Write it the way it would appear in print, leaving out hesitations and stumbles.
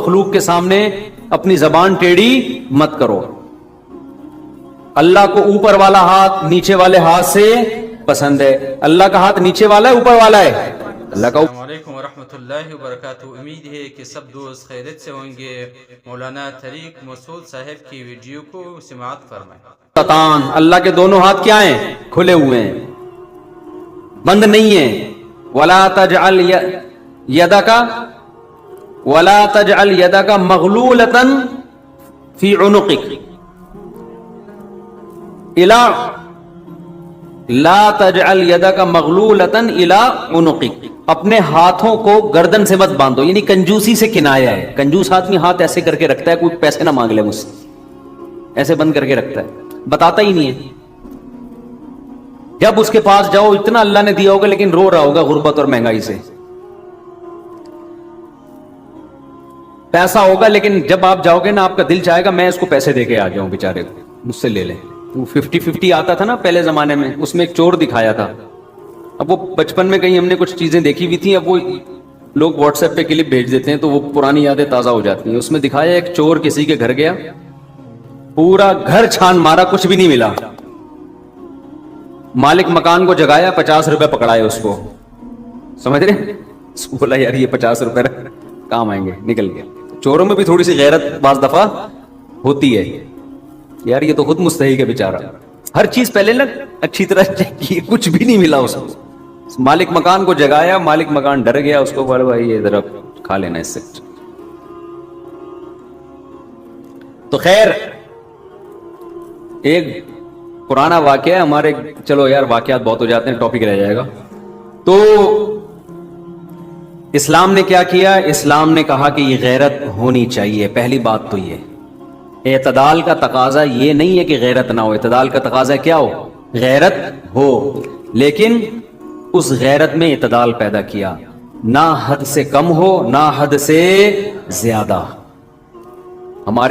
مخلوق کے سامنے اپنی زبان ٹیڑھی مت کرو. اللہ کو اوپر والا ہاتھ نیچے والے ہاتھ سے پسند ہے. اللہ کا ہاتھ نیچے والا ہے اوپر والا ہے؟ اللہ کا. السلام علیکم ورحمۃ اللہ وبرکاتہ. امید ہے کہ سب دوست خیریت سے ہوں گے. مولانا طریق مسعود صاحب کی ویڈیو کو سماعت فرمائیں. اللہ کے دونوں ہاتھ کیا ہیں؟ کھلے ہوئے ہیں، بند نہیں ہیں. ولا تجعل يدك مغلولة في عنقك لا تجعل يدك مغلولة الى عنقك. اپنے ہاتھوں کو گردن سے مت باندھو، یعنی کنجوسی سے کنایا ہے. کنجوس آدمی ہاتھ ایسے کر کے رکھتا ہے، کوئی پیسے نہ مانگ لے مجھ سے، ایسے بند کر کے رکھتا ہے، بتاتا ہی نہیں ہے. جب اس کے پاس جاؤ اتنا اللہ نے دیا ہوگا لیکن رو رہا ہوگا غربت اور مہنگائی سے. پیسہ ہوگا لیکن جب آپ جاؤ گے نا آپ کا دل چاہے گا میں اس کو پیسے دے کے آ جاؤں، بیچارے کو مجھ سے لے لیں. وہ 50-50 آتا تھا نا پہلے زمانے میں، اس میں ایک چور دکھایا تھا. اب وہ بچپن میں کہیں ہم نے کچھ چیزیں دیکھی ہوئی تھیں، اب وہ لوگ واٹس ایپ پہ کلپ بھیج دیتے ہیں تو وہ پرانی یادیں تازہ ہو جاتی ہیں. اس میں دکھایا ایک چور کسی کے گھر گیا، پورا گھر چھان مارا، کچھ بھی نہیں ملا. مالک مکان کو جگایا، 50 روپے پکڑائے اس کو. سمجھ رہے؟ اس کو بولا یار یہ 50 روپے کام آئیں گے، نکل گیا. چوروں میں بھی تھوڑی سی غیرت بعض دفعہ ہوتی ہے، یار یہ تو خود مستحق ہے بیچارہ. ہر چیز پہلے نا اچھی طرح چیک کی، کچھ بھی نہیں ملا اس کو. مالک مکان کو جگایا، مالک مکان ڈر گیا، اس کو بولا بھائی یہ ذرا کھا لینا اس سے. تو خیر ایک پرانا واقعہ ہے ہمارے، چلو یار واقعات بہت ہو جاتے ہیں، ٹاپک رہ جائے گا. تو اسلام نے کیا کیا؟ اسلام نے کہا کہ یہ غیرت ہونی چاہیے. پہلی بات تو یہ اعتدال کا تقاضا یہ نہیں ہے کہ غیرت نہ ہو، اعتدال کا تقاضا کیا ہو؟ غیرت ہو، لیکن اس غیرت میں اعتدال پیدا کیا، نہ حد سے کم ہو نہ حد سے زیادہ. ہمارے